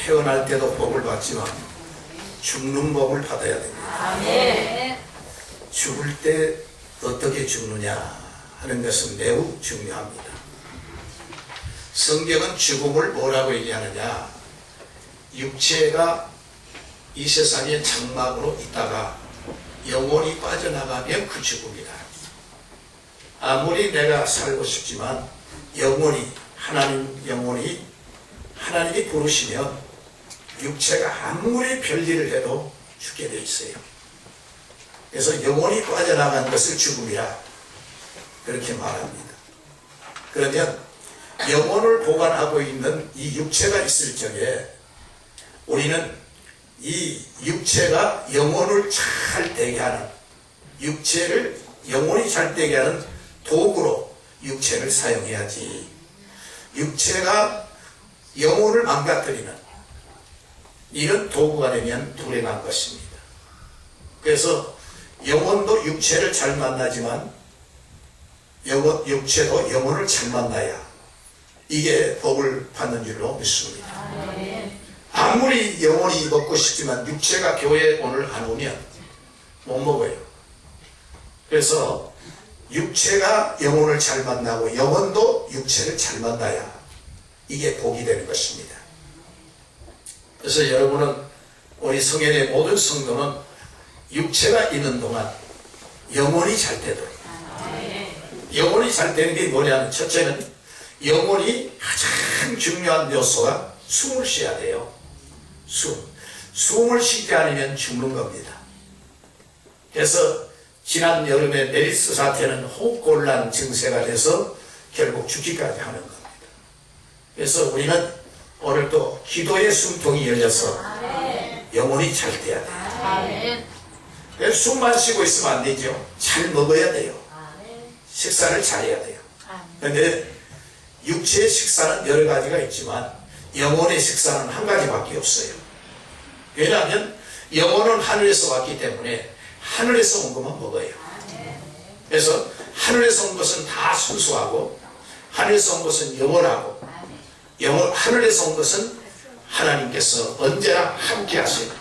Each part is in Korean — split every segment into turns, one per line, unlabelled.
태어날 때도 복을 받지만 죽는 복을 받아야 됩니다.
아멘.
죽을 때 어떻게 죽느냐 하는 것은 매우 중요합니다. 성경은 죽음을 뭐라고 얘기하느냐, 육체가 이 세상에 장막으로 있다가 영혼이 빠져나가면 그 죽음이다. 아무리 내가 살고 싶지만 영혼이, 하나님 영혼이 하나님이 부르시면 육체가 아무리 별일을 해도 죽게 돼 있어요. 그래서 영혼이 빠져나간 것을 죽음이라 그렇게 말합니다. 그러면 영혼을 보관하고 있는 이 육체가 있을 적에 우리는 이 육체가 영혼을 잘 되게 하는, 육체를 영혼이 잘 되게 하는 도구로 육체를 사용해야지, 육체가 영혼을 망가뜨리는 이런 도구가 되면 불행한 것입니다. 그래서 영혼도 육체를 잘 만나지만 육체도 영혼을 잘 만나야 이게 복을 받는 줄로 믿습니다. 아무리 영혼이 먹고 싶지만 육체가 교회에 오늘 안 오면 못 먹어요. 그래서 육체가 영혼을 잘 만나고 영혼도 육체를 잘 만나야 이게 복이 되는 것입니다. 그래서 여러분은, 우리 성현의 모든 성도는 육체가 있는 동안 영혼이 잘 되도록, 영혼이 잘 되는 게 뭐냐면, 첫째는 영혼이 가장 중요한 요소가 숨을 쉬어야 돼요. 숨을 쉬지 않으면 죽는 겁니다. 그래서 지난 여름에 메르스 사태는 호흡곤란 증세가 돼서 결국 죽기까지 하는 겁니다. 그래서 우리는 오늘 또 기도의 숨통이 열려서 영혼이 잘 돼야 돼요. 그래서 숨만 쉬고 있으면 안 되죠. 잘 먹어야 돼요. 식사를 잘해야 돼요. 그런데 육체의 식사는 여러 가지가 있지만 영혼의 식사는 한 가지밖에 없어요. 왜냐하면 영혼은 하늘에서 왔기 때문에 하늘에서 온 것만 먹어요. 그래서 하늘에서 온 것은 다 순수하고, 하늘에서 온 것은 영원하고, 하늘에서 온 것은 하나님께서 언제나 함께 하시는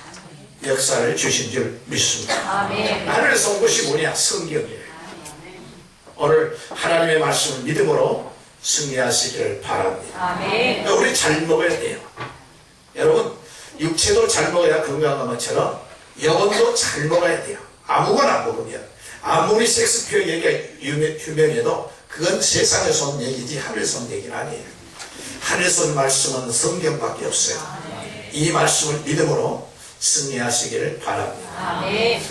역사를 주신 줄 믿습니다. 하늘에서 온 것이 뭐냐? 성경이에요. 오늘 하나님의 말씀을 믿음으로 승리하시기를 바랍니다. 우리 잘 먹어야 돼요. 여러분, 육체도 잘 먹어야 건강한 것처럼 영혼도 잘 먹어야 돼요. 아무거나 먹으면, 아무리 섹스피어 얘기가 유명해도 그건 세상에서 온 얘기지 하늘에서 온 얘기는 아니에요. 하늘에서 온 말씀은 성경밖에 없어요. 이 말씀을 믿음으로 승리하시기를 바랍니다.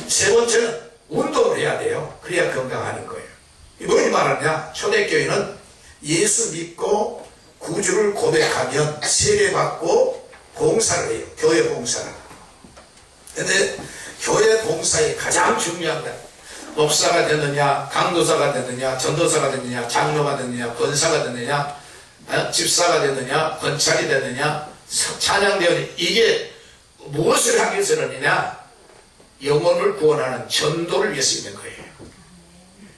세 번째는 운동을 해야 돼요. 그래야 건강하는 거예요. 뭐니 말하냐? 초대교회는 예수 믿고 구주를 고백하면 세례받고 봉사를 해요. 교회 봉사를. 그런데 교회 봉사에 가장 중요한 건 목사가 되느냐, 강도사가 되느냐, 전도사가 되느냐, 장로가 되느냐, 권사가 되느냐, 집사가 되느냐, 권찰이 되느냐, 찬양되느냐, 이게 무엇을 하기 위해서느냐? 영혼을 구원하는 전도를 위해서 있는 거예요.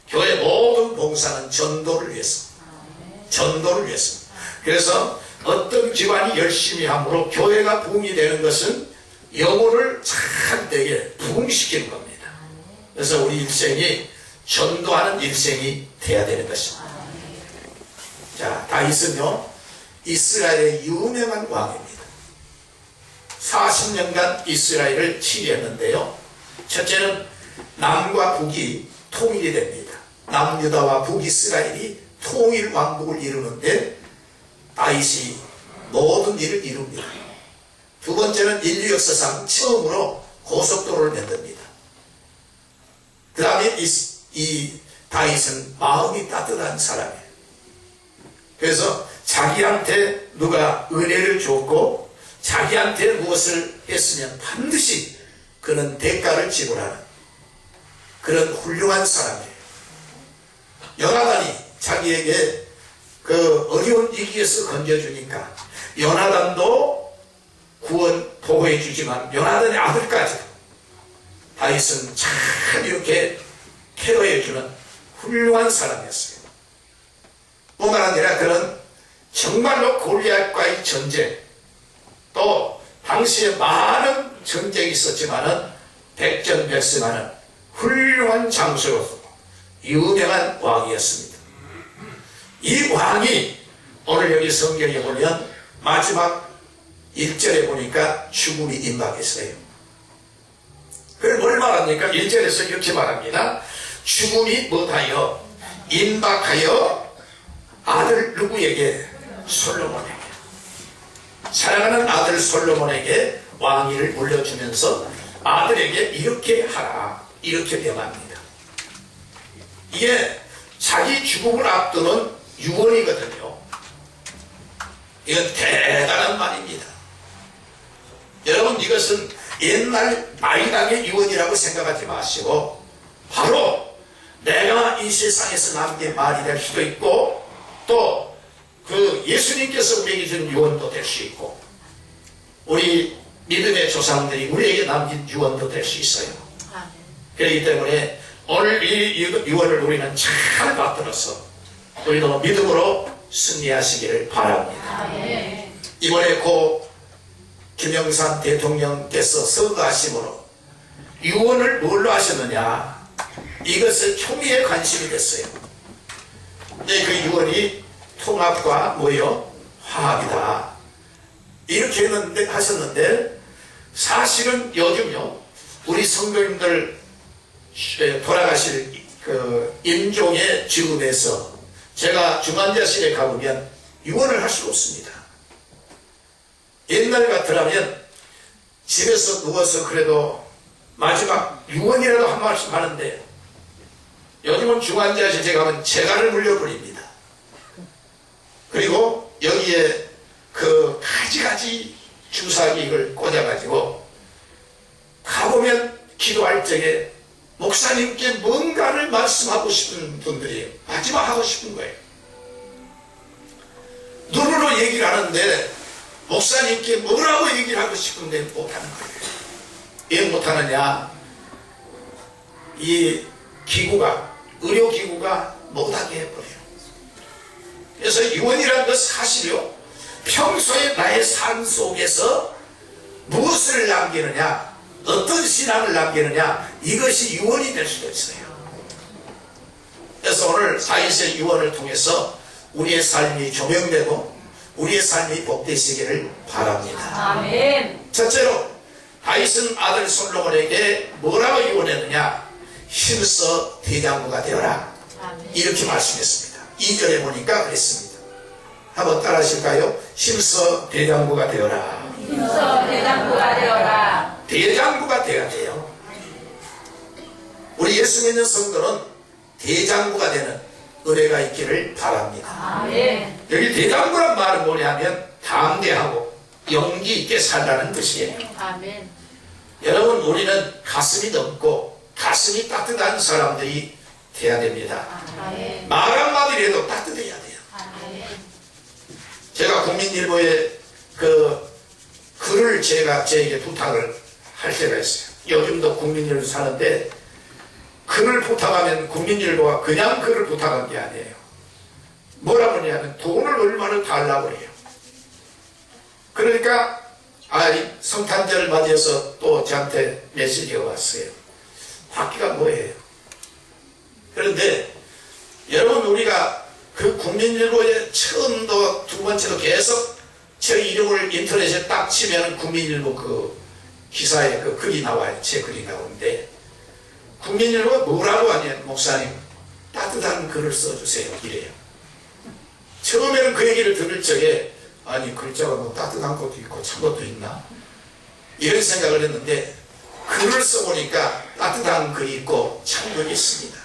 교회 모든 봉사는 전도를 위해서, 전도를 위해서. 그래서 어떤 기관이 열심히 함으로 교회가 부흥이 되는 것은 영혼을 참되게 부흥시키는 겁니다. 그래서 우리 일생이 전도하는 일생이 돼야 되는 것입니다. 자, 다윗은요, 이스라엘의 유명한 왕입니다. 40년간 이스라엘을 치리했는데요, 첫째는 남과 북이 통일이 됩니다. 남유다와 북이스라엘이 통일 왕국을 이루는데 다윗이 모든 일을 이룹니다. 두 번째는 인류 역사상 처음으로 고속도로를 만듭니다. 그 다음에 이 다윗은 마음이 따뜻한 사람이에요. 그래서 자기한테 누가 은혜를 줬고 자기한테 무엇을 했으면 반드시 그는 대가를 지불하는 그런 훌륭한 사람이에요. 요나단이 자기에게 그 어려운 위기에서 건져주니까 요나단도 구원 보호해 주지만 요나단의 아들까지 다윗은 참 이렇게 케어해 주는 훌륭한 사람이었어요. 뿐만 아니라 그는 정말로 골리앗과의 전쟁, 또 당시에 많은 전쟁이 있었지만은 백전백승하는 훌륭한 장수로서 유명한 왕이었습니다. 이 왕이 오늘 여기 성경에 보면 마지막 1절에 보니까 죽음이 임박했어요. 그걸 뭘 말합니까? 1절에서 이렇게 말합니다. 죽음이 뭐하여 임박하여 아들 누구에게? 솔로몬에게. 사랑하는 아들 솔로몬에게 왕위를 물려주면서 아들에게 이렇게 하라, 이렇게 명합니다. 이게 자기 죽음을 앞두는 유언이거든요. 이건 대단한 말입니다. 여러분, 이것은 옛날 마이당의 유언이라고 생각하지 마시고 바로 내가 이 세상에서 남긴 말이 될 수도 있고 또 그 예수님께서 우리에게 준 유언도 될 수 있고 우리 믿음의 조상들이 우리에게 남긴 유언도 될 수 있어요. 그렇기 때문에 오늘 이 유언을 우리는 잘 받들어서 우리도 믿음으로 승리하시기를 바랍니다. 이번에 고 김영삼 대통령께서 서거하심으로 유언을 뭘로 하셨느냐? 이것을 총리에 관심이 됐어요. 근데 그 유언이 통합과 뭐요? 화합이다. 이렇게 하셨는데 사실은 요즘요 우리 성도님들 돌아가실 그 임종의 즈음에서 제가 중환자실에 가보면 유언을 할 수가 없습니다. 옛날 같으라면 집에서 누워서 그래도 마지막 유언이라도 한 말씀 하는데 요즘은 중환자실에 가면 재갈을 물려버립니다. 그리고 여기에 그 가지가지 주사기를 꽂아가지고 가보면 기도할 적에 목사님께 뭔가를 말씀하고 싶은 분들이 마지막 하고 싶은 거예요. 눈으로 얘기를 하는데 목사님께 뭐라고 얘기를 하고 싶은데 못하는 거예요. 왜 못하느냐? 이 기구가, 의료기구가 못하게 해버려요. 그래서 유언이라는 것 사실이요, 평소에 나의 삶 속에서 무엇을 남기느냐, 어떤 신앙을 남기느냐, 이것이 유언이 될 수도 있어요. 그래서 오늘 4.27 유언을 통해서 우리의 삶이 조명되고 우리의 삶이 복되시기를 바랍니다.
아멘.
첫째로 다윗은 아들 솔로몬에게 뭐라고 유언했느냐? 힘써 대장부가 되어라.
아멘.
이렇게 말씀했습니다. 2절에 보니까 그랬습니다. 한번 따라 하실까요? 힘써 대장부가 되어라.
힘써 대장부가 되어라.
대장부가 되어야 돼요. 우리 예수 믿는 성도는 대장부가 되는 은혜가 있기를 바랍니다.
아멘.
여기 대장부란 말은 뭐냐면 담대하고 용기 있게 살라는 뜻이에요.
아멘.
여러분, 우리는 가슴이 넓고 가슴이 따뜻한 사람들이 돼야 됩니다.
아멘.
말 한마디를 해도 따뜻해야 돼요.
아멘.
제가 국민일보에 그 글을 제에게 부탁을 할 때가 있어요. 요즘도 국민일보 사는데 글을 부탁하면 국민일보가 그냥 글을 부탁한 게 아니에요. 뭐라고 하냐면 돈을 얼마나 달라고 해요. 그러니까 성탄절을 맞이해서 또 저한테 메시지가 왔어요. 받기가 뭐예요? 그런데 여러분, 우리가 그 국민일보에 처음도 두 번째도 계속 저희 이름을 인터넷에 딱 치면 국민일보 그 기사에 그 글이 나와요. 제 글이 나오는데 국민일보가 뭐라고 하냐면 목사님 따뜻한 글을 써주세요 이래요. 처음에는 그 얘기를 들을 적에 아니 글자가 뭐 따뜻한 것도 있고 찬 것도 있나 이런 생각을 했는데 글을 써보니까 따뜻한 글이 있고 찬 글이 있습니다.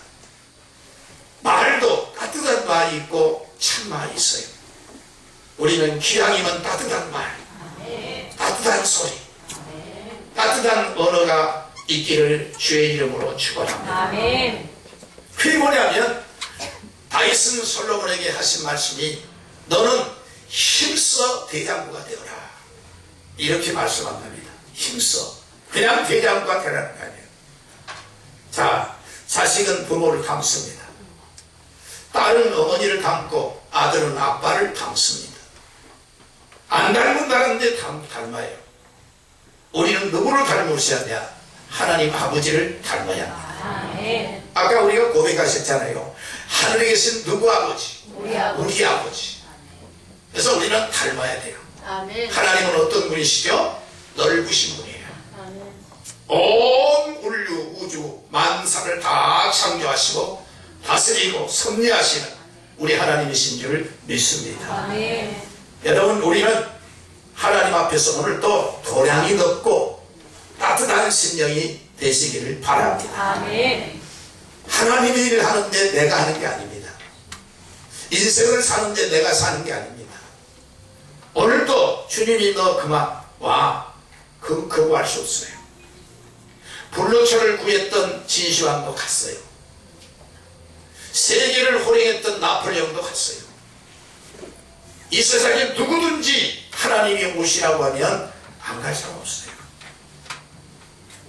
말도 따뜻한 말이 있고 찬 말이 있어요. 우리는 기왕이면 따뜻한 말, 따뜻한 소리, 따뜻한 언어가 있기를 주의 이름으로 축원합니다.
아멘.
그게 뭐냐면 다윗은 솔로몬에게 하신 말씀이 너는 힘써 대장부가 되어라 이렇게 말씀한답니다. 힘써 그냥 대장부가 되라는 거 아니에요. 자, 자식은 부모를 닮습니다. 딸은 어머니를 닮고 아들은 아빠를 닮습니다. 안 닮은다는데 닮아요. 우리는 누구를 닮으셔야 하냐? 하나님 아버지를 닮아야 합니다.
아멘.
아까 우리가 고백하셨잖아요. 하늘에 계신 누구 아버지?
우리 아버지.
우리 아버지. 그래서 우리는 닮아야 돼요.
아멘.
하나님은 어떤 분이시죠? 넓으신 분이에요.
아멘.
온 인류 우주 만사를 다 창조하시고 다스리고 섭리하시는 우리 하나님이신 줄 믿습니다.
아멘.
여러분, 우리는 하나님 앞에서 오늘 또 도량이 높고 따뜻한 심령이 되시기를 바랍니다.
아멘.
하나님의 일을 하는데 내가 하는 게 아닙니다. 인생을 사는데 내가 사는 게 아닙니다. 오늘도 주님이 너 그만 와, 거부할 수 없어요. 불로초를 구했던 진시황도 갔어요. 세계를 호령했던 나폴레옹도 갔어요. 이 세상에 누구든지 하나님이 오시라고 하면 안 갈 사람 없어요.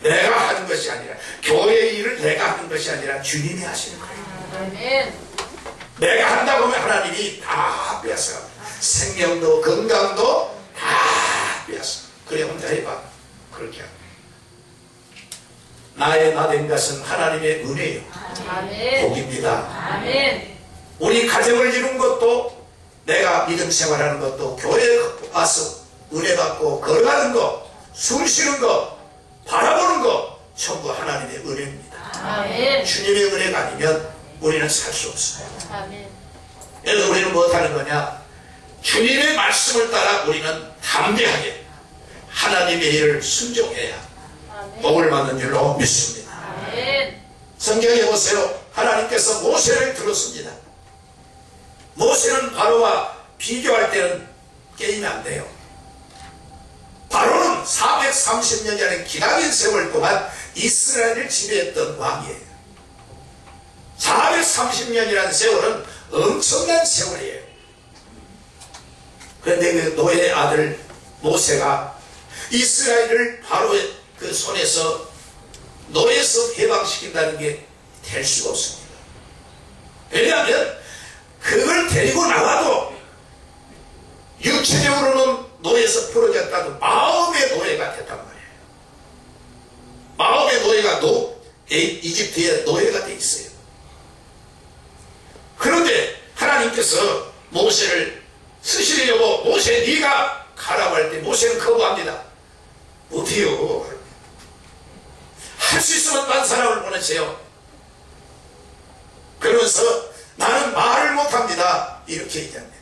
내가 하는 것이 아니라, 교회의 일을 내가 하는 것이 아니라 주님이 하시는 거예요.
아멘.
내가 한다고 하면 하나님이 다 빼앗아. 생명도 건강도 다 빼앗아. 그래 혼자 해봐. 그렇게 합니다. 나의 나된 것은 하나님의 은혜예요.
아멘.
복입니다.
아멘.
우리 가정을 이룬 것도, 내가 믿음 생활하는 것도, 교회에 와서 은혜 받고 걸어가는 것, 숨 쉬는 것, 바라보는 것 전부 하나님의 은혜입니다.
아멘.
주님의 은혜가 아니면 우리는 살 수 없어요.
아멘.
그래서 우리는 무엇하는 거냐? 주님의 말씀을 따라 우리는 담대하게 하나님의 일을 순종해야
아멘.
복을 받는 줄로 믿습니다.
아멘.
성경에 보세요. 하나님께서 모세를 들었습니다. 모세는 바로와 비교할 때는 게임이 안 돼요. 바로는 430년이라는 기나긴 세월 동안 이스라엘을 지배했던 왕이에요. 430년이라는 세월은 엄청난 세월이에요. 그런데 그 노예의 아들 모세가 이스라엘을 바로의 그 손에서 노예에서 해방시킨다는 게 될 수가 없습니다. 왜냐하면 그걸 데리고 나와도 육체적으로는 노예에서 풀어졌다도 마음의 노예가 됐단 말이에요. 마음의 노예가 이집트의 노예가 돼 있어요. 그런데 하나님께서 모세를 쓰시려고 모세 네가 가라고 할 때 모세는 거부합니다. 못해요. 할 수 있으면 딴 사람을 보내세요. 그러면서 나는 말을 못합니다. 이렇게 얘기합니다.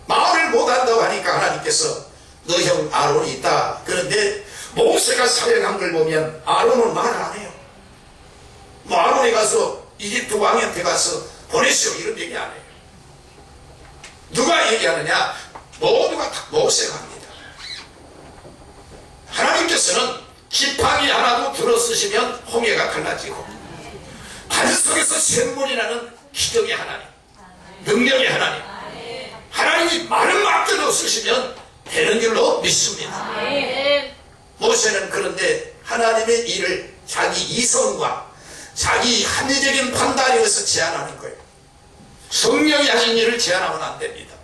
말을 못한다고 하니까 하나님께서 너 형 아론이 있다. 그런데 모세가 사령한 걸 보면 아론은 말 안 해요. 뭐 아론이 가서 이집트 왕한테 가서 보내시오 이런 얘기 안 해요. 누가 얘기하느냐? 모두가 다 모세가 합니다. 하나님께서는 지팡이 하나도 들어쓰시면 홍해가 갈라지고 반 속에서 샘물이라는 기적의 하나님, 능력의 하나님, 하나님이 마른 막대로 쓰시면 되는 줄로 믿습니다.
아멘.
모세는 그런데 하나님의 일을 자기 이성과 자기 합리적인 판단에 의해서 제안하는 거예요. 성령이 하신 일을 제안하면 안 됩니다.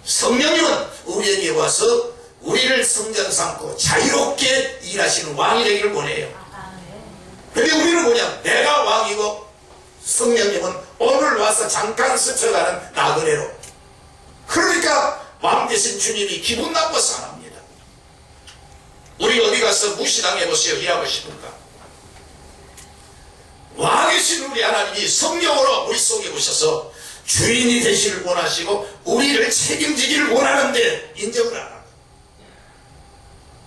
성령님은 우리에게 와서 우리를 성전 삼고 자유롭게 일하시는 왕이 되기를 원해요. 근데 우리는 뭐냐? 내가 왕이고 성령님은 오늘 와서 잠깐 스쳐가는 나그네로. 그러니까 왕 대신 주님이 기분 나빠서 안 합니다. 우리 어디 가서 무시당해 보세요. 일하고 싶은가? 왕이신 우리 하나님이 성령으로 우리 속에 오셔서 주인이 되시길 원하시고 우리를 책임지기를 원하는데 인정을 안 합니다.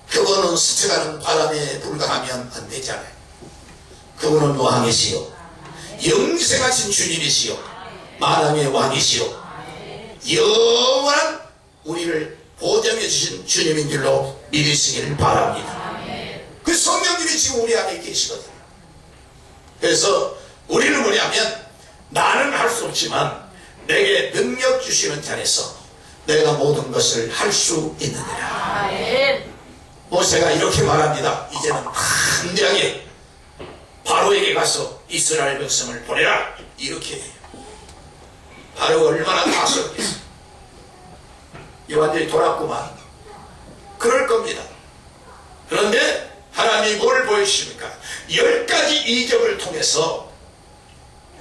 그거는 스쳐가는 바람에 불과하면 안 되잖아요. 그분은 왕이시요 영생하신 주님이시요 만왕의 왕이시요 영원한 우리를 보장해 주신 주님인 줄로 믿으시기를 바랍니다. 그 성령님이 지금 우리 안에 계시거든요. 그래서 우리는 뭐냐면 나는 할 수 없지만 내게 능력 주시는 자에서 내가 모든 것을 할 수 있느니라. 모세가 이렇게 말합니다. 이제는 담대하게 바로에게 가서 이스라엘 백성을 보내라. 이렇게 해요. 바로가 얼마나 가슴겠어. 완전히 돌았구만. 그럴 겁니다. 그런데 하나님이 뭘 보여주십니까? 10가지 이적을 통해서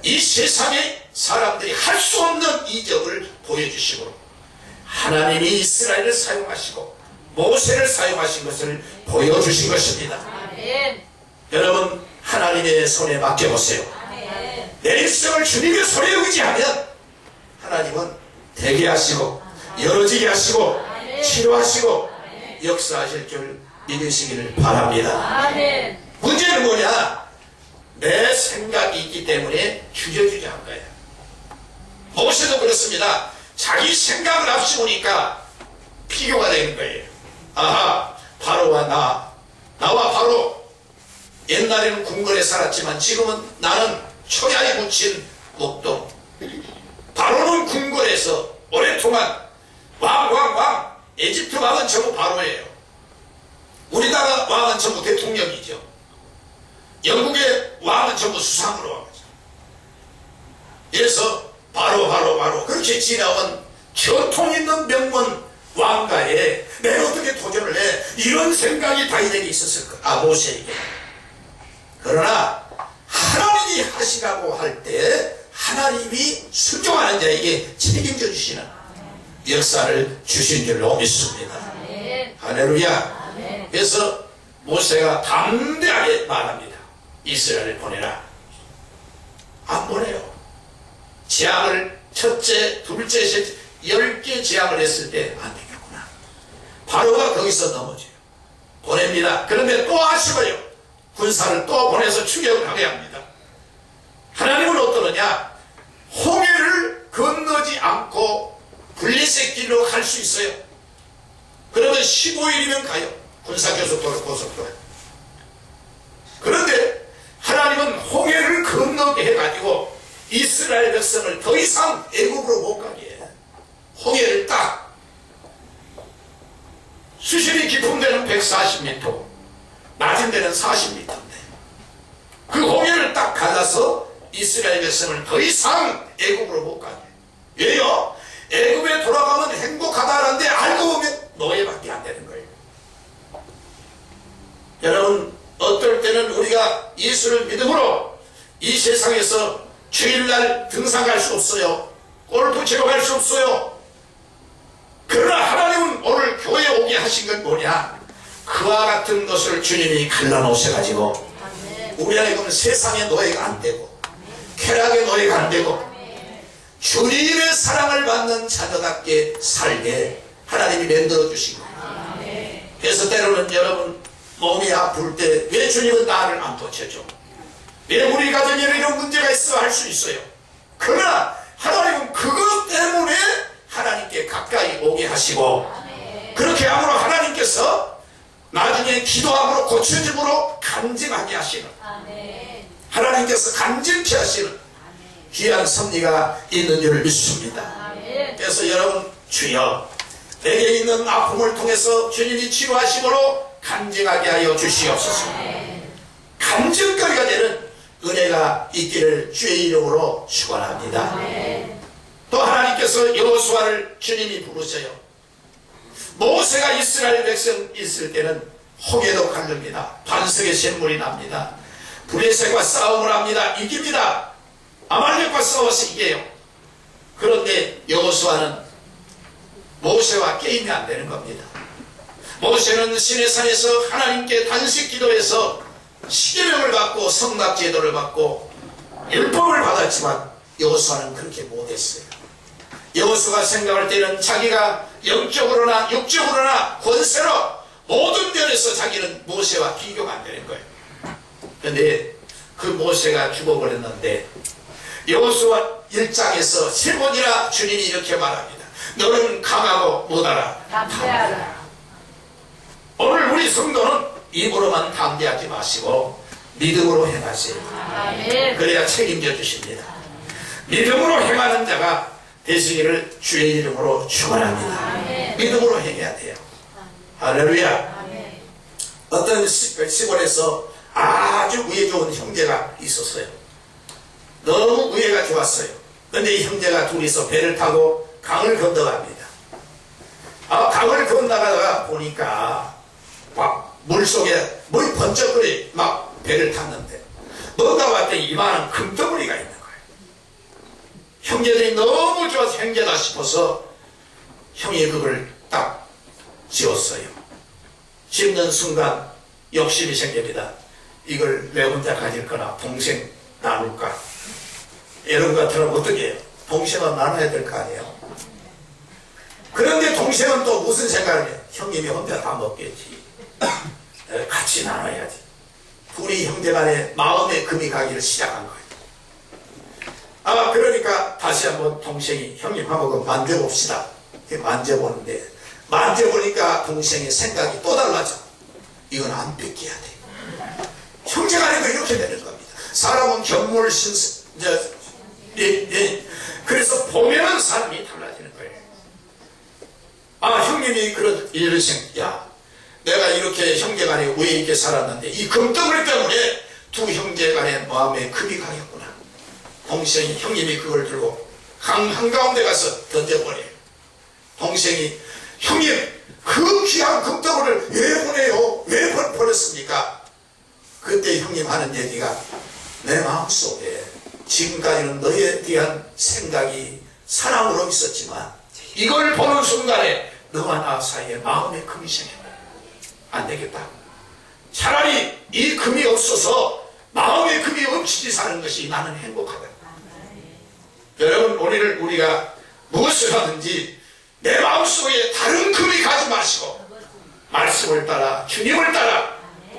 이 세상에 사람들이 할 수 없는 이적을 보여주시므로 하나님이 이스라엘을 사용하시고 모세를 사용하신 것을 보여주신 것입니다.
아멘.
여러분, 하나님의 손에 맡겨보세요.
아멘.
내 일생을 주님의 손에 의지하면 하나님은 되게 하시고 열어지게 하시고 치료하시고 역사하실 줄 믿으시기를 바랍니다.
아멘.
문제는 뭐냐? 내 생각이 있기 때문에 죽여주자 한 거예요. 모세도 그렇습니다. 자기 생각을 앞세우니까 비교가 되는 거예요. 아하, 바로와 나와 바로 옛날에는 궁궐에 살았지만 지금은 나는 초야에 묻힌 목동. 바로는 궁궐에서 오랫동안 왕 에집트 왕은 전부 바로예요. 우리나라 왕은 전부 대통령이죠. 영국의 왕은 전부 수상으로 왕이죠. 그래서 바로 그렇게 지나온 전통 있는 명문 왕가에 내가 어떻게 도전을 해? 이런 생각이 다윗에게 있었을까? 모세에게. 그러나 하나님이 하시라고 할 때 하나님이 순종하는 자에게 책임져 주시는 역사를 주신 줄로 믿습니다.
아멘.
할렐루야.
아멘.
그래서 모세가 담대하게 말합니다. 이스라엘을 보내라. 안 보내요. 재앙을 첫째, 둘째, 셋째 10개 재앙을 했을 때 안 되겠구나. 바로가 거기서 넘어져요. 보냅니다. 그런데 또 하시고요. 군사를 또 보내서 추격을 하게 합니다. 하나님은 어떠느냐? 홍해를 건너지 않고 블레셋 길로 갈 수 있어요. 그러면 15일이면 가요. 군사교섭도로 고속도로. 그런데 하나님은 홍해를 건너게 해가지고 이스라엘 백성을 더 이상 애국으로 못 가게 해. 홍해를 딱 수심이 깊은 데는 140m, 낮은 데는 40m인데 그 홍해를 딱 갈라서 이스라엘 백성을 더 이상 애국으로 못 가게. 왜요? 애국에 돌아가면 행복하다는데 알고 보면 노예밖에 안 되는 거예요. 여러분, 어떨 때는 우리가 예수를 믿음으로 이 세상에서 주일날 등산 갈 수 없어요. 골프 치러 갈 수 없어요. 그러나 하나님은 오늘 교회에 오게 하신 건 뭐냐? 그와 같은 것을 주님이 갈라놓으셔가지고 우리에게는 세상의 노예가 안 되고 쾌락의 노예가 안 되고 주님의 사랑을 받는 자녀답게 살게 하나님이 만들어 주신 거예요. 그래서 때로는 여러분 몸이 아플 때 왜 주님은 나를 안 고쳐줘? 왜 우리 가정에 이런 문제가 있어 할 수 있어요. 그러나 하나님은 그것 때문에 하나님께 가까이 오게 하시고 그렇게 함으로 하나님께서 나중에 기도함으로 고쳐짐으로 간증하게 하시는 하나님께서 간증케 하시는 귀한 섭리가 있는 줄을 믿습니다. 그래서 여러분, 주여 내게 있는 아픔을 통해서 주님이 치료하심으로 간증하게 하여 주시옵소서. 간증거리가 되는 은혜가 있기를 주의 이름으로 축원합니다. 또 하나님께서 여호수아를 주님이 부르셔요. 모세가 이스라엘 백성 있을 때는 홍해도 갈릅니다. 반석의 샘물이 납니다. 블레셋과 싸움을 합니다. 이깁니다. 아말렉과 싸워서 이겨요. 그런데 여호수아는 모세와 게임이 안 되는 겁니다. 모세는 시내산에서 하나님께 단식 기도해서 시계명을 받고 성막제도를 받고 율법을 받았지만 여호수아는 그렇게 못했어요. 여호수아가 생각할 때는 자기가 영적으로나 육적으로나 권세로 모든 면에서 자기는 모세와 비교가 안 되는 거예요. 그런데 그 모세가 죽어버렸는데 여호수아 1장에서 3번이나 주님이 이렇게 말합니다. 너는 강하고 못알아.
담대하라.
오늘 우리 성도는 입으로만 담대하지 마시고 믿음으로 행하세요.
아멘.
그래야 책임져 주십니다. 믿음으로 행하는 자가 되시기를 주의 이름으로 축원합니다. 믿음으로 행해야 돼요. 할렐루야. 어떤 시골에서 아주 우애 좋은 형제가 있었어요. 너무 우애가 좋았어요. 근데 이 형제가 둘이서 배를 타고 강을 건너갑니다. 강을 건너가다가 보니까 물속에 물이 번쩍거리 막 배를 탔는데 뭐가 왔더니 이만한 금덩어리가 있는 거예요. 형제들이 너무 좋아서 형제다 싶어서 형이 그걸 딱 지었어요. 짓는 순간 욕심이 생깁니다. 이걸 내 혼자 가질 거나 동생 나눌까? 여러분 같으면 어떻게 해요? 동생은 나눠야 될 거 아니에요? 그런데 동생은 또 무슨 생각을 해요? 형님이 혼자 다 먹겠지. 같이 나눠야지. 둘이 형제간에 마음의 금이 가기를 시작한 거예요. 아, 그러니까 다시 한번 동생이 형님하고 만져봅시다. 만져보는데 만져보니까 동생의 생각이 또 달라져. 이건 안 뺏겨야 돼. 형제간에도 이렇게 되는 겁니다. 사람은 견물 신세, 그래서 보면은 사람이 달라지는 거예요. 아, 형님이 이러신, 내가 이렇게 형제간에 우애 있게 살았는데 이 금덩어리 때문에 두 형제간의 마음에 금이 가겠구나. 동생이, 형님이 그걸 들고 한가운데 가서 던져버려요. 동생이, 형님 그 귀한 금덩어리를 왜 보내요? 왜 버렸습니까? 그때 형님 하는 얘기가, 내 마음속에 지금까지는 너에 대한 생각이 사랑으로 있었지만 이걸 보는 순간에 너와 나 사이에 마음의 금이 생겼다. 안 되겠다. 차라리 이 금이 없어서 마음의 금이 없이 사는 것이 나는 행복하다. 여러분, 오늘 우리가 무엇을 하든지 내 마음속에 다른 금이 가지 마시고 말씀을 따라, 주님을 따라,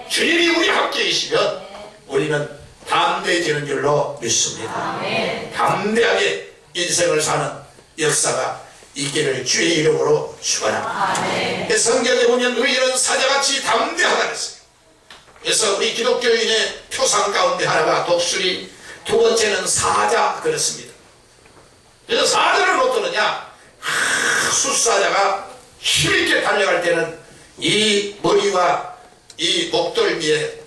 주님이 우리 함께 계시면 우리는 담대해지는 줄로 믿습니다. 담대하게 인생을 사는 역사가 있기를 주의 이름으로 축원합니다. 성경에 보면 의인은 사자같이 담대하다 그랬어요. 그래서 우리 기독교인의 표상 가운데 하나가 독수리, 두 번째는 사자 그렇습니다. 그래서 사자를 어떠느냐? 숫사자가 힘있게 달려갈 때는 이 머리와 이 목덜미에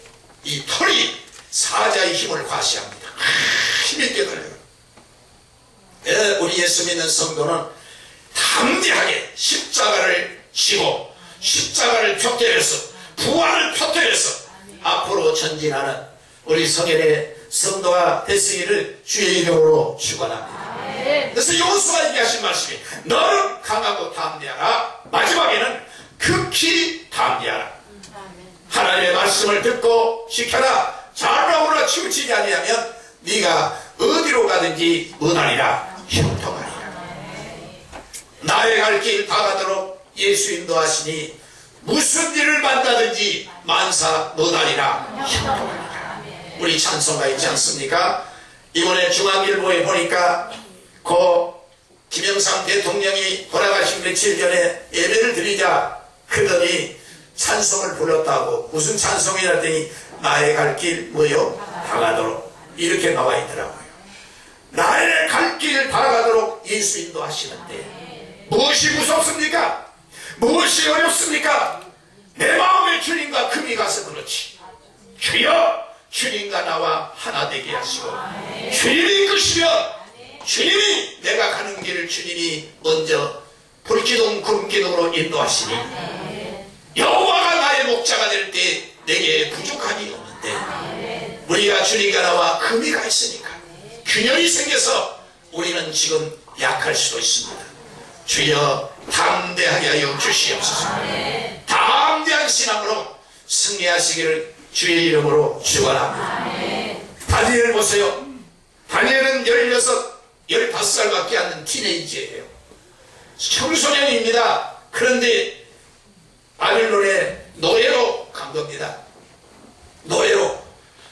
이 털이 사자의 힘을 과시합니다. 힘있게 달려요. 우리 예수 믿는 성도는 담대하게 십자가를 지고 십자가를 표태해서 부활을 표태해서 앞으로 전진하는 우리 성현의 성도가 되시기를 주의 이름으로 축원합니다. 그래서 여호수아가 얘기하신 말씀이, 너는 강하고 담대하라. 마지막에는 극히 담대하라. 하나님의 말씀을 듣고 지켜라. 잘나오라 치우치지 아니하면 네가 어디로 가든지 은하리라, 형통하리라. 나의 갈 길 다 가도록 예수 인도하시니 무슨 일을 만나든지 만사 너다리라, 형통하리라. 우리 찬송가 있지 않습니까? 이번에 중앙일보에 보니까 김영삼 대통령이 돌아가신 며칠 전에 예배를 드리자 그러더니 찬송을 불렀다고. 무슨 찬송이라 했더니 나의 갈 길 뭐요? 다 가도록, 이렇게 나와 있더라고요. 나의 갈 길 다 가도록 예수 인도하시는데 무엇이 무섭습니까? 무엇이 어렵습니까? 내 마음에 주님과 금이 가서 그렇지. 주여, 주님과 나와 하나 되게 하시고 주님이 이끄시면, 주님이 내가 가는 길을 주님이 먼저 불기둥 구름기둥으로 인도하시니 여호와가 나의 목자가 될 때 내게 부족함이 없는데, 우리가 주님과 나와 금이 가 있으니까 균열이 생겨서 우리는 지금 약할 수도 있습니다. 주여 담대하게 하여 주시옵소서. 담대한 신앙으로 승리하시기를 주의 이름으로 축원합니다. 다니엘 보세요. 다니엘은 15살밖에 안 된 티네이저예요. 청소년입니다. 그런데 바빌론의 노예로 간 겁니다. 노예로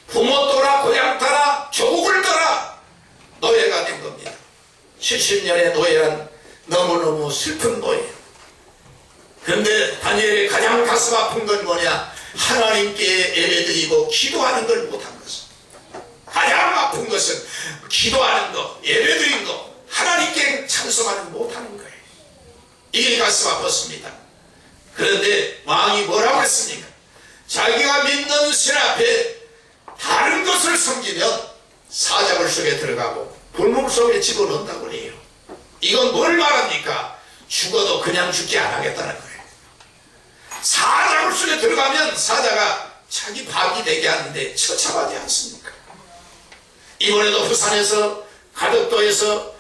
부모 떠나 고향 떠나 조국을 떠나 노예가 된 겁니다. 70년의 노예란 너무너무 슬픈 노예예요. 그런데 다니엘의 가장 가슴 아픈 건 뭐냐? 하나님께 예배드리고 기도하는 걸 못한 것은, 가장 아픈 것은 기도하는 것, 예배드린 것, 하나님께 찬송하는 못하는 거예요. 이게 가슴 아팠습니다. 그런데 왕이 뭐라고 했습니까? 자기가 믿는 신 앞에 다른 것을 섬기면 사자굴 속에 들어가고 불물 속에 집어넣는다고 해요. 이건 뭘 말합니까? 죽어도 그냥 죽지 않겠다는 거예요. 사자 속에 들어가면 사자가 자기 밥이 되게 하는데 처참하지 않습니까? 이번에도 부산에서 가덕도에서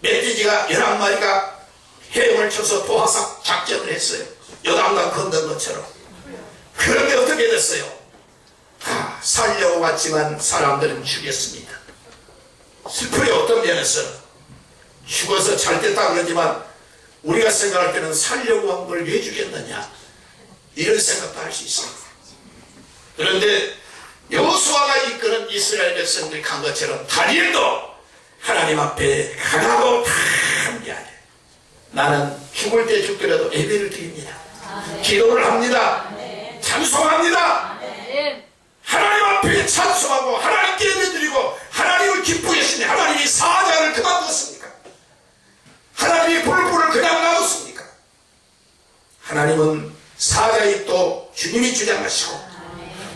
멧돼지가 11마리가 헤엄을 쳐서 도하삭 작전을 했어요. 요단강 건넌 것처럼. 그런데 어떻게 됐어요? 살려고 왔지만 사람들은 죽였습니다. 슬프게 어떤 면에서 죽어서 잘 됐다 그러지만 우리가 생각할 때는 살려고 한 걸 왜 죽였느냐 이런 생각도 할 수 있습니다. 그런데 여호수아가 이끄는 이스라엘 백성들이 간 것처럼 다니엘도 하나님 앞에 강하고 담대하게 나는 죽을 때 죽더라도 예배를 드립니다. 기도를 합니다. 찬송합니다. 하나님 앞에 찬송하고 하나님께 예배드리고 하나님을 기쁘게 하시니 하나님이 사자를 그만뒀습니까? 하나님이 불불을 그냥 놔뒀습니까? 하나님은 사자 입도 주님이 주장하시고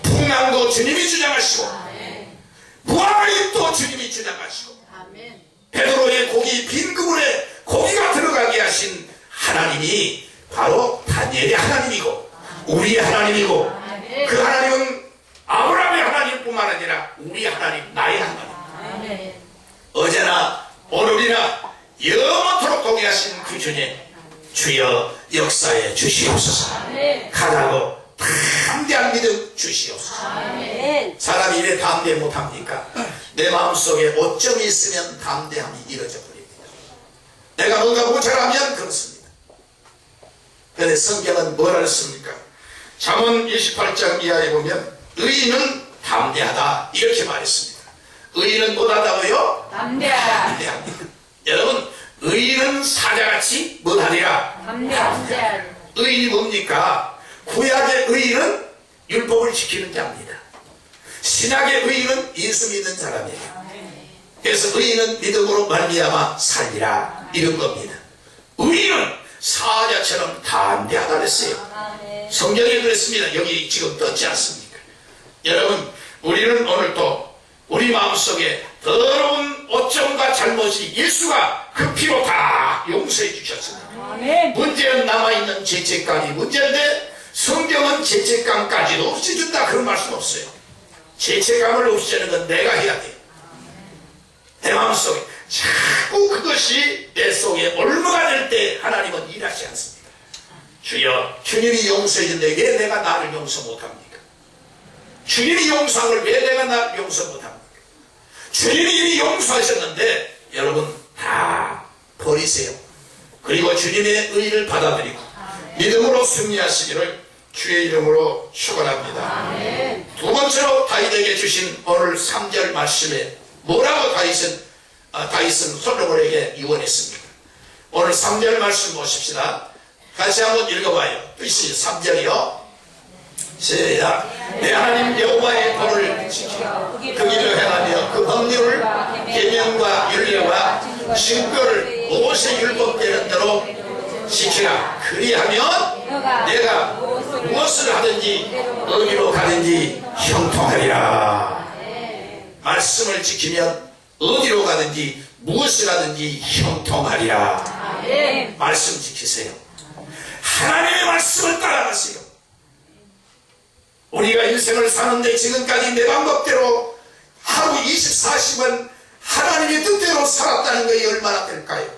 풍랑도 주님이 주장하시고 무화과 잎도 주님이 주장하시고 베드로의 고기 빈 그물에 고기가 들어가게 하신 하나님이 바로 다니엘의 하나님이고 우리의 하나님이고 그 하나님은 아브라함의 하나님뿐만 아니라 우리 하나님 나의 하나님 어제나 오늘이나 영원토록 동의하신 그 주님 주여 역사에 주시옵소서 가라고 담대한 믿음 주시옵소서. 사람이 이래 담대 못합니까? 내 마음속에 오점이 있으면 담대함이 이루어져 버립니다. 내가 뭔가 모자라면 그렇습니다. 그런데 성경은 뭐라 했습니까? 잠언 28장 이하에 보면 의인은 담대하다 이렇게 말했습니다. 의인은 뭐하다고요? 담대합니다. 여러분 의인은 사자같이 뭐하리라? 담대하리라. 의인이 뭡니까? 구약의 의인은 율법을 지키는 자입니다. 신약의 의인은 예수 믿는 사람이에요. 그래서 의인은 믿음으로 말미암아 살리라 이런 겁니다. 의인은 사자처럼 담대하다 그랬어요. 성경에 그랬습니다. 여기 지금 떴지 않습니까? 여러분 우리는 오늘도 우리 마음속에 더러운 오점과 잘못이 예수가 그 피로 다 용서해 주셨습니다. 문제는 남아있는 죄책감이 문제인데 성경은 죄책감까지도 없애준다 그런 말씀 없어요. 죄책감을 없애는 건 내가 해야 돼요. 내 마음속에 자꾸 그것이 내 속에 올무가 될 때 하나님은 일하지 않습니다. 주여 주님이 용서해 준데 왜 내가 나를 용서 못합니까? 주님이 용서한 걸 왜 내가 나를 용서 못합니까? 주님이 이미 용서하셨는데 여러분 다 버리세요. 그리고 주님의 의를 받아들이고 믿음으로 승리하시기를 주의 이름으로 축원합니다. 두 번째로 다윗에게 주신 오늘 3절 말씀에 뭐라고 다윗은 솔로몬에게 유언했습니까? 오늘 3절 말씀 보십시다. 같이 한번 읽어봐요. 뜻이 3절이요. 시작. 내 하나님 여호와의 도를 지키고 그 길을 행하며 그 법률을 계명과 율례와 증거를 모세 율법되는 대로 지키라. 그리하면 내가 무엇을 하든지 어디로 가든지 형통하리라. 말씀을 지키면 어디로 가든지 무엇을 하든지 형통하리라. 말씀 지키세요. 하나님의 말씀을 따라가세요. 우리가 인생을 사는데 지금까지 내 방법대로 하루 24시간 하나님의 뜻대로 살았다는 것이 얼마나 될까요?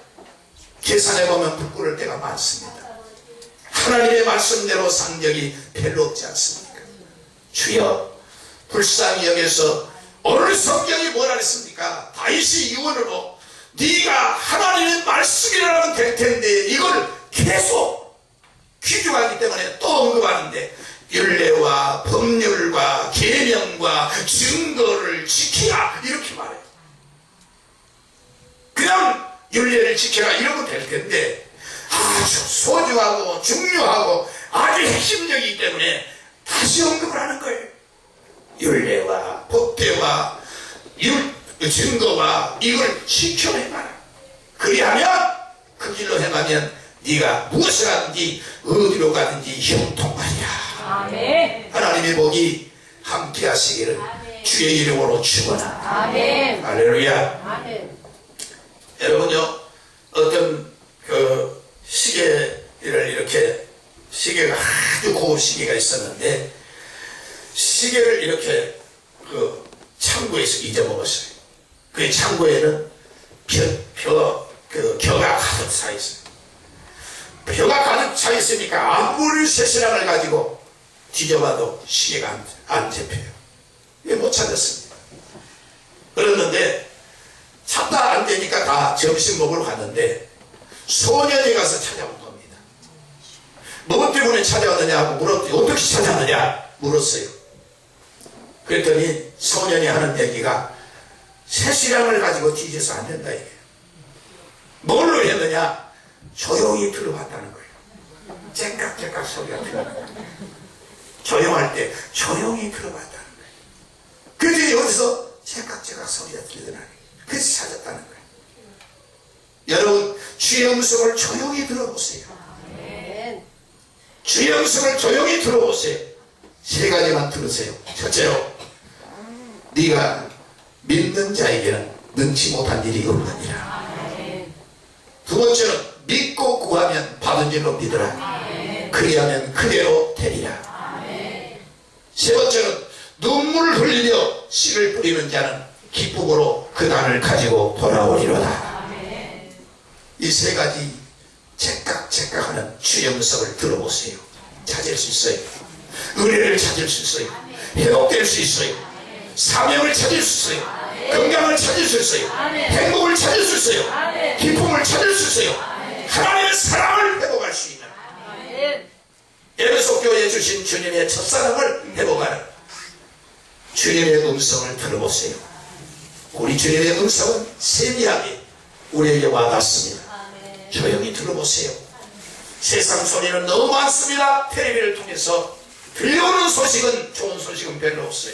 계산해보면 부끄러울 때가 많습니다. 하나님의 말씀대로 산 적이 별로 없지 않습니까? 주여 불쌍히 여겨서 오늘 성경이 뭐라 그랬습니까? 다윗이 유언으로 네가 하나님의 말씀이라면 될 텐데 이걸 계속 귀중하기 때문에 또 언급하는데 율례와 법률과 계명과 증거를 지키라 이렇게 말해요. 그냥 율례를 지켜라 이러면 될 텐데 아주 소중하고 중요하고 아주 핵심적이기 때문에 다시 언급을 하는 거예요. 율례와 법대와 증거와 이걸 지켜 행하라. 그리하면 그 길로 행하면 네가 무엇을 하든지 어디로 가든지 형통하리라.
아멘.
하나님의 복이 함께 하시기를 주의 이름으로 축원합니다.
아멘.
할렐루야.
아멘.
여러분요 어떤 그 시계를 이렇게 시계가 아주 고운 시계가 있었는데 시계를 이렇게 그 창고에서 잊어먹었어요. 그 창고에는 겨가 가득 차 있어요. 벼가 가득 차 있으니까 아무리 쇠시랑을 가지고 뒤져봐도 시계가 안 잡혀요. 왜 못 찾았습니다. 그랬는데 찾다 안 되니까 다 점심 먹으러 갔는데 소년이 가서 찾아온 겁니다. 뭐 때문에 찾아왔느냐 하고 물었더니 어떻게 찾아왔느냐 물었어요. 그랬더니 소년이 하는 얘기가 쇠시랑을 가지고 뒤져서 안 된다 이게. 뭘로 했느냐? 조용히 들어봤다는 거예요. 쨍깍쨍깍 소리가 들어요. 조용할 때 조용히 들어봤다는 거예요. 그랬더니 어디서 쨍깍쨍깍 소리가 들리더니 그래서 찾았다는 거예요. 여러분 주의 음성을 조용히 들어보세요. 주의 음성을 조용히 들어보세요. 세 가지만 들으세요. 첫째로 네가 믿는 자에게는 능치 못한 일이 없느니라. 두 번째는 믿고 구하면 받은 줄로 믿으라. 그리하면 그대로 되리라. 세 번째는 눈물을 흘리며 씨를 뿌리는 자는 기쁨으로 그 단을 가지고 돌아오리로다. 이 세 가지 째깍째깍하는 주의 음성을 들어보세요. 찾을 수 있어요. 은혜를 찾을 수 있어요. 회복될 수 있어요. 사명을 찾을 수 있어요. 건강을 찾을 수 있어요. 행복을 찾을 수 있어요. 기쁨을 찾을 수 있어요. 하나님의 사랑을 회복할 수 있는 에베소 교회에 주신 주님의 첫사랑을 회복하는 주님의 음성을 들어보세요. 우리 주님의 음성은 세미하게 우리에게 와닿습니다. 조용히 들어보세요. 세상 소리는 너무 많습니다. 텔레비를 통해서 들려오는 소식은 좋은 소식은 별로 없어요.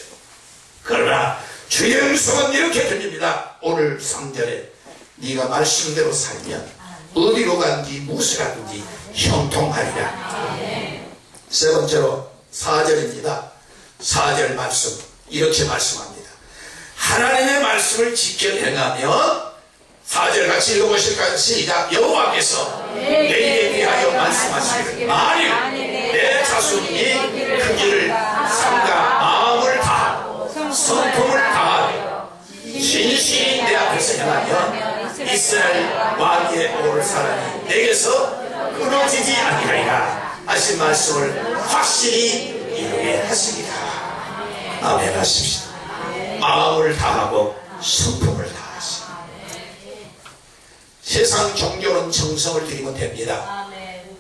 그러나 주의 음성은 이렇게 들립니다. 오늘 3절에 네가 말씀대로 살면 어디로 간지 무엇을 하든지 형통하리라. 세 번째로 4절입니다. 4절 말씀 이렇게 말씀합니다. 하나님의 말씀을 지켜 행하면 4절 같이 읽어보실까요? 시작. 여호와께서 내게 위하여 말씀하시기를 만일 내 자손이 그 길을 삼가 마음을 다하고 성품을 다하여 진실이 내 앞에서 행하면 이스라엘 왕위에 오를 사람이 내게서 끊어지지 아니하리라 하신 말씀을 확실히 이루게 하십니다. 아멘 하십시오. 마음을 다하고 성품을 다하시오. 세상 종교는 정성을 들이면 됩니다.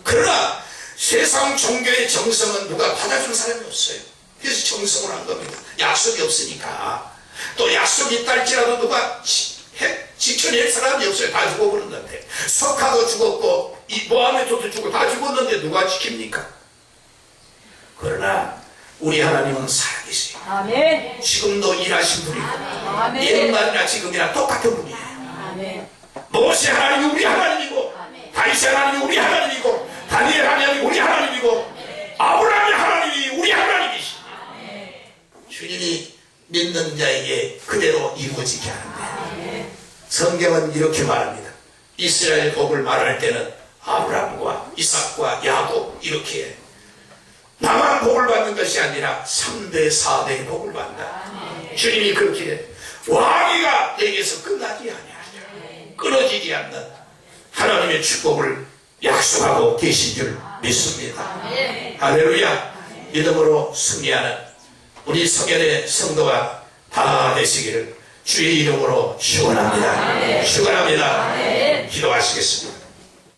그러나 세상 종교의 정성은 누가 받아준 사람이 없어요. 그래서 정성을 한 겁니다. 약속이 없으니까. 또 약속이 있다 할지라도 누가 지켜낼 사람이 없어요. 다 죽어버렸는데. 석하도 죽었고 이 모하메도도 죽고 다 죽었는데 누가 지킵니까? 그러나 우리 하나님은 살아계세요.
아멘.
지금도 일하신 분이고
아멘.
옛날이나 지금이나 똑같은 분이에요.
아멘.
모세 하나님이 우리 하나님이고 다윗 하나님이 우리 하나님이고 다니엘 하나님이 우리 하나님이고 아브라함의 하나님이 우리 하나님이시죠. 주님이 믿는 자에게 그대로 이루어지게 하는데 성경은 이렇게 말합니다. 이스라엘 복을 말할 때는 아브라함과 이삭과 야곱 이렇게 나만 복을 받는 것이 아니라 3대 4대의 복을 받는다. 주님이 그렇게 왕위가 내게서 끝나지 아니하리라. 끊어지지 않는 하나님의 축복을 약속하고 계신 줄 믿습니다. 할렐루야. 믿음으로 승리하는 우리 성현의 성도가 다 되시기를 주의 이름으로 축원합니다. 축원합니다. 기도하시겠습니다.